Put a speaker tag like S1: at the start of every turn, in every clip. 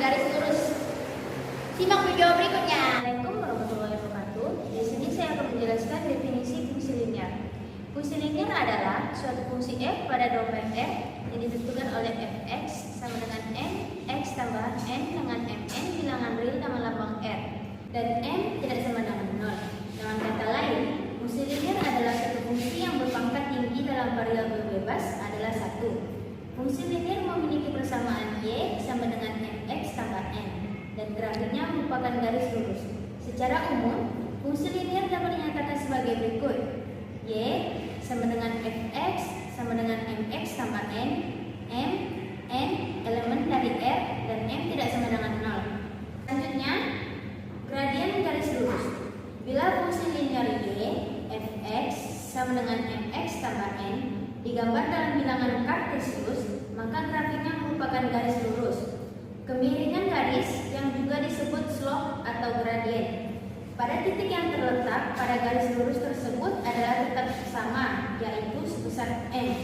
S1: garis lurus. Simak video berikutnya. Assalamualaikum warahmatullahi wabarakatuh. Di sini saya akan menjelaskan definisi fungsi linear. Fungsi linear adalah suatu fungsi f pada domain f yang ditentukan oleh fx sama dengan n x tambah n dengan mn bilangan real dengan lambang r, dan m tidak sama dengan 0. Dengan kata lain, fungsi linear adalah suatu fungsi yang berpangkat tinggi dalam variabel bebas adalah 1. Fungsi linear memiliki persamaan y sama dengan mx tambah n, dan grafiknya merupakan garis lurus. Secara umum, fungsi linear dapat dinyatakan sebagai berikut: y sama dengan fx sama dengan mx tambah n, m, n elemen dari r, dan m tidak sama dengan 0. Selanjutnya, gradien garis lurus. Bila fungsi linear y, fx sama dengan mx tambah n digambar dalam bilangan kartesius, maka grafiknya merupakan garis lurus. Kemiringan garis yang juga disebut slope atau gradien. Pada titik yang terletak pada garis lurus tersebut adalah tetap sama, yaitu sebesar n.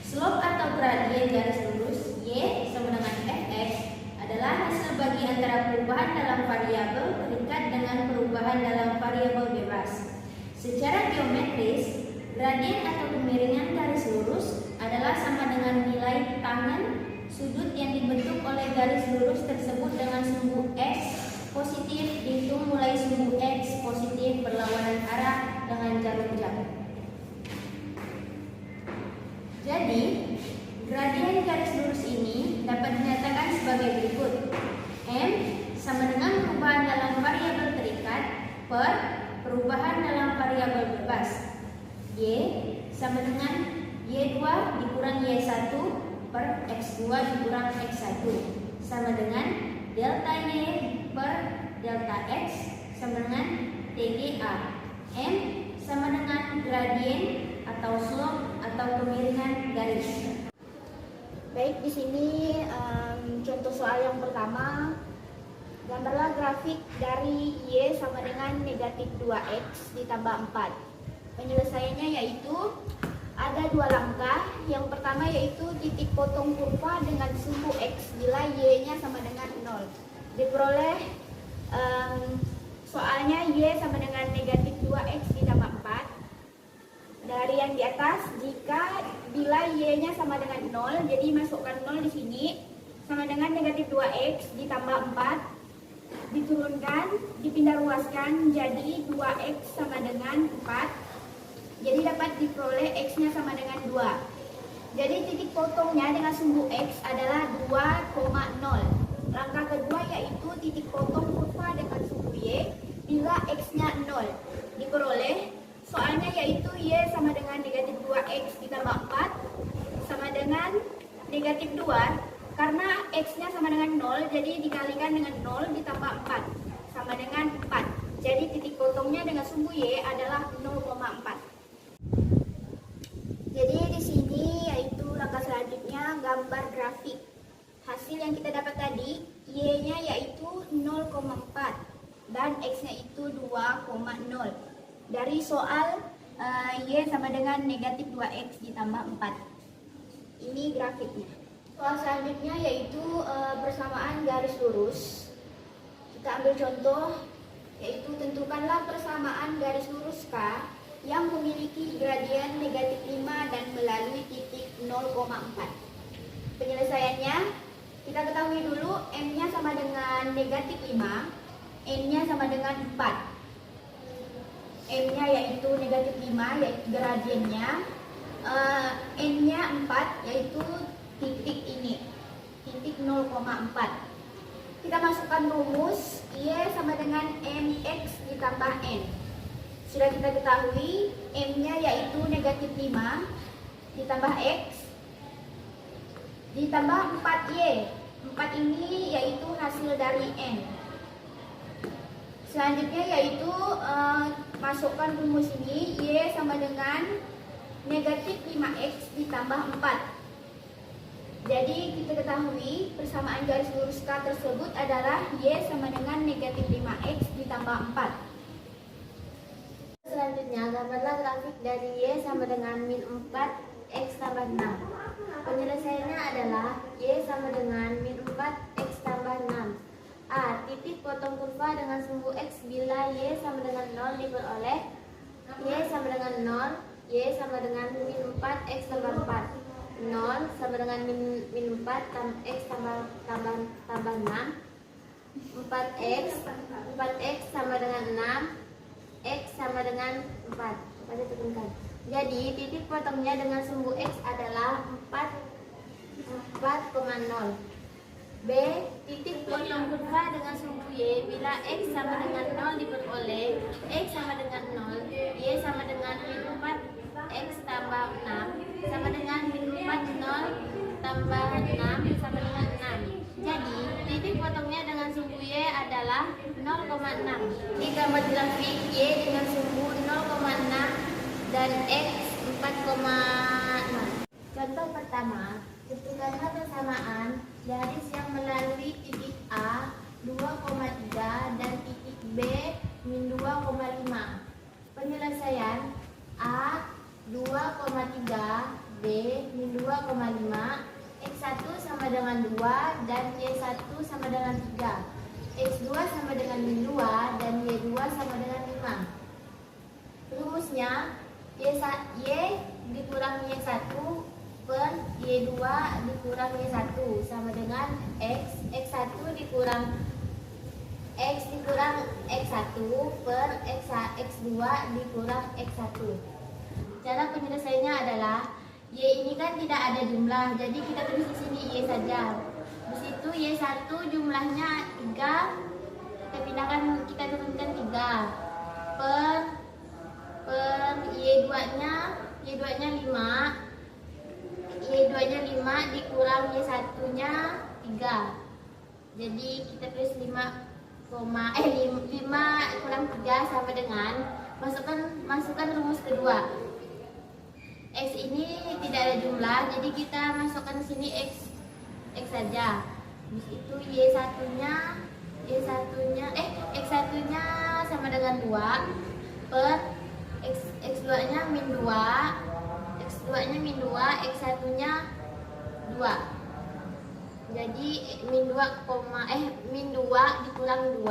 S1: Slope atau gradien garis lurus y sama dengan fx adalah hasil bagi antara perubahan dalam variabel terikat dengan perubahan dalam variabel bebas. Secara geometris, gradien atau kemiringan garis lurus adalah sama dengan nilai tangen sudut yang dibentuk oleh garis lurus tersebut dengan sumbu x positif dihitung mulai sumbu x positif berlawanan arah dengan jarum jam. Jadi, gradien garis lurus ini dapat dinyatakan sebagai berikut: m sama dengan perubahan dalam variabel terikat per perubahan dalam variabel bebas. Y sama dengan y2 dikurang y1 per x2 dikurang x1 sama dengan delta y per delta x sama dengan TGA. M sama dengan gradien atau slope atau kemiringan garis.
S2: Baik, di sini contoh soal yang pertama. Gambarlah grafik dari y sama dengan negatif 2x ditambah 4. Penyelesaiannya yaitu ada dua langkah. Yang pertama yaitu titik potong kurva dengan sumbu x bila y-nya sama dengan 0. Diperoleh soalnya y sama dengan negatif 2x ditambah 4. Dari yang di atas, jika bila y-nya sama dengan 0, jadi masukkan 0 di sini, sama dengan negatif 2x ditambah 4. Diturunkan, dipindah ruaskan jadi 2x sama dengan 4. Jadi dapat diperoleh x-nya sama dengan 2. Jadi titik potongnya dengan sumbu x adalah 2,0. Langkah kedua yaitu titik potong kurva dengan sumbu y bila x-nya 0. Diperoleh soalnya yaitu y sama dengan negatif 2x ditambah 4 sama dengan negatif 2. Karena x-nya sama dengan 0, jadi dikalikan dengan 0 ditambah 4 sama dengan 4. Jadi titik potongnya dengan sumbu y adalah 0,4. Jadi di sini yaitu langkah selanjutnya gambar grafik. Hasil yang kita dapat tadi, y-nya yaitu 0,4 dan x-nya itu 2,0. Dari soal y sama dengan negatif 2x ditambah 4. Ini grafiknya. Soal selanjutnya yaitu persamaan garis lurus. Kita ambil contoh, yaitu tentukanlah persamaan garis lurus K yang memiliki gradien negatif 5 dan melalui titik 0,4. Penyelesaiannya, kita ketahui dulu M-nya sama dengan negatif 5, N-nya sama dengan 4. M-nya yaitu negatif 5, yaitu gradiennya. N-nya 4, yaitu titik ini, titik 0,4. Kita masukkan rumus y sama dengan mx ditambah n. Sudah kita ketahui m-nya yaitu negatif 5 ditambah x ditambah 4y. 4 ini yaitu hasil dari n. Selanjutnya yaitu masukkan rumus ini, y sama dengan negatif 5x ditambah 4. Jadi kita ketahui persamaan garis lurus K tersebut adalah y sama dengan negatif 5x ditambah 4.
S1: Selanjutnya, gambarlah grafik dari y sama dengan min 4x tambah 6. Penyelesaiannya adalah y sama dengan min 4x tambah 6 titik potong kurva dengan sumbu X bila Y sama dengan 0 diperoleh Y sama dengan 0, Y sama dengan min 4 X tambah 4. 0 sama dengan min 4 X tambah 6, 4X sama dengan 6, X sama dengan 4. Pada tekankan. Jadi titik potongnya dengan sumbu X adalah 4,0. B. Titik potong kurva dengan sumbu Y bila X sama dengan 0 diperoleh X sama dengan 0, Y sama dengan min 4 X tambah 6 sama dengan min 4 0 tambah 6 sama dengan 6. Jadi titik potongnya dengan sumbu Y adalah 0,6. Di gambar grafik Y dengan sumbu 0,6 dan X 4,0. Contoh pertama, tentukanlah persamaan garis yang melalui titik A 2,3 dan titik B min 2,5. Penyelesaian A 2,3 B min 2,5, X1 sama dengan 2 dan Y1 sama dengan 3, X2 sama dengan min 2 dan Y2 sama dengan 5. Rumusnya Y dikurang Y1 per Y2 dikurang Y1 sama dengan X1 dikurang X dikurang X1 per X2 dikurang X1. Cara penyelesaiannya adalah Y ini kan tidak ada jumlah, jadi kita tulis di sini Y saja. Di situ Y1 jumlahnya 3, kita turunkan 3 per Y2-nya 5. Y2-nya 5 dikurang Y1-nya 3. Jadi kita tulis 5 kurang 3 sama dengan masukkan rumus kedua. X ini tidak ada jumlah, jadi kita masukkan di sini X saja. Habis itu X1-nya sama dengan 2 per X2-nya min 2, X2-nya min 2, X1-nya 2. Jadi min 2 dikurang 2.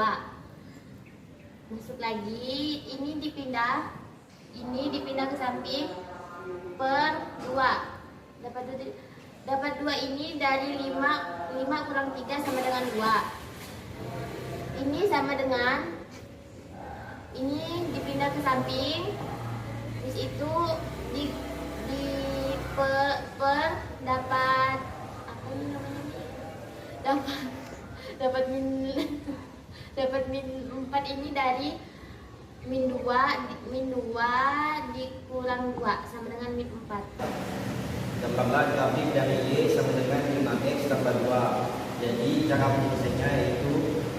S1: Masuk lagi, ini dipindah ke samping per 2. Dapat 2 ini dari 5 kurang 3 sama dengan 2. Ini sama dengan ini dipindah ke samping. Di situ dapat apa ini namanya? Dapat min 4 ini dari min 2 dikurang 2 sama dengan min 4.
S3: Gambarlah grafik dari Y sama dengan 5X tambah 2. Jadi cara penyelesaiannya yaitu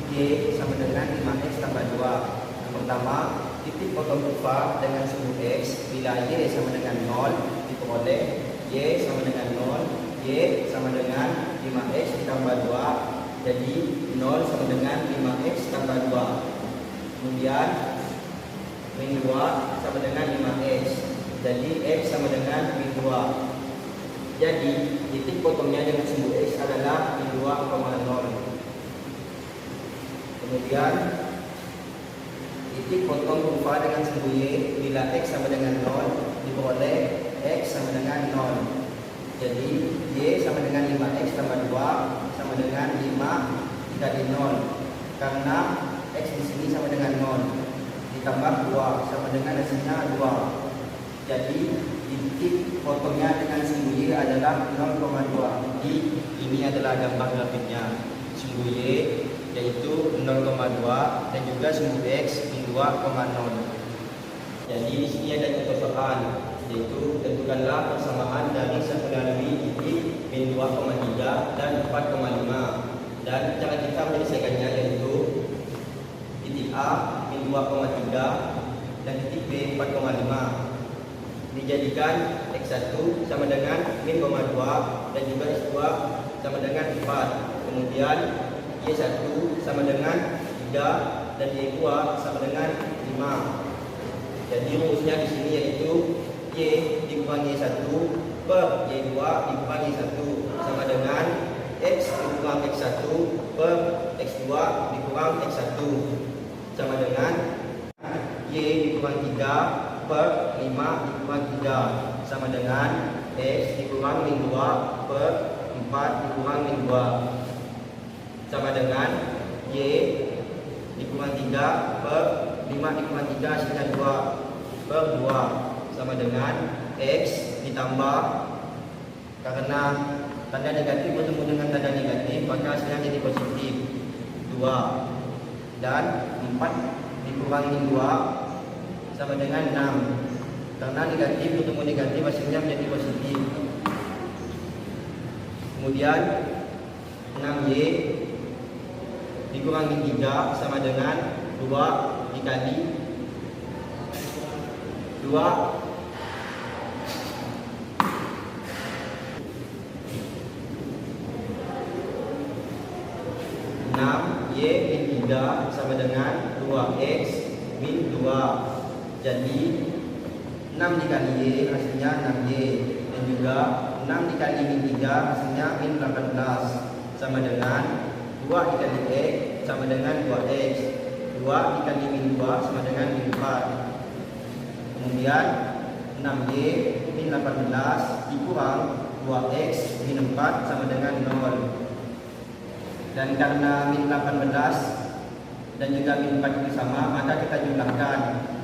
S3: Y sama dengan 5X tambah 2. Yang pertama, titik potong kurva dengan sumbu X bila Y sama dengan 0 diperoleh Y sama dengan 0, Y sama dengan 5X ditambah 2. Jadi 0 sama dengan 5X tambah 2. Kemudian min 2 sama dengan 5X. Jadi X sama dengan min 2. Jadi titik potongnya dengan sumbu X adalah min 2,0. Kemudian titik potong kurva dengan sumbu Y bila X sama dengan 0 diperoleh X sama dengan 0. Jadi Y sama dengan 5X tambah 2 sama dengan 5 dikali 0. Karena X di sini sama dengan 0 ditambah 2 sama dengan hasilnya 2. Jadi titik potongnya dengan sumbu Y adalah 0,2. Jadi ini adalah gambar grafiknya. Sumbu Y yaitu 0,2 dan juga sumbu X min 2,0. Jadi di sini ada contoh soal, yaitu tentukanlah persamaan dari yang melalui titik min 2,3 dan 4,5. Dan cara kita menyelesaikannya yaitu titik A min 2,3 dan titik B 4,5. Dijadikan X1 sama dengan min 2 dan juga X2 sama dengan 4. Kemudian Y1 sama dengan 3 dan Y2 sama dengan 5. Jadi rumusnya di sini yaitu Y dikurang Y1 per Y2 dikurang Y1 sama dengan X dikurang X1 per X2 dikurang X1 sama dengan Y dikurang 3 per 5 dikurang 3 sama dengan X dikurang min 2 per 4 dikurang min 2 sama dengan Y dikurang 3 per 5 dikurang 3 hasilnya 2 per 2 sama dengan X ditambah, karena tanda negatif bertemu dengan tanda negatif maka hasilnya jadi positif 2 dan 4 dikurangi 2 sama dengan 6, karena negatif bertemu negatif hasilnya menjadi positif. Kemudian 6Y dikurangi 3 sama dengan 2 dikali 2 6Y min 3 sama dengan 2X min 2. Jadi 6 dikali Y hasilnya 6Y, dan juga 6 dikali min 3 hasilnya min 18 sama dengan 2 dikali X sama dengan 2X, 2 dikali min 2 sama dengan min 4. Kemudian 6Y min 18 dikurang 2X min 4 sama dengan 0. Dan karena min 18 dan juga min 4 itu sama, maka kita jumlahkan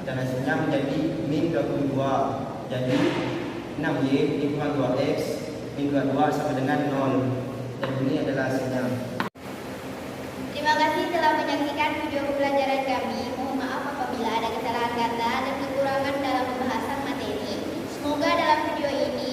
S3: dan hasilnya menjadi min 22. Jadi 6Y dikurang 2X min 22 sama dengan 0. Dan ini adalah hasilnya.
S1: Terima kasih telah menyaksikan video pembelajaran kami. Mohon maaf apabila ada kesalahan kata dan kekurangan dalam pembahasan materi. Semoga dalam video ini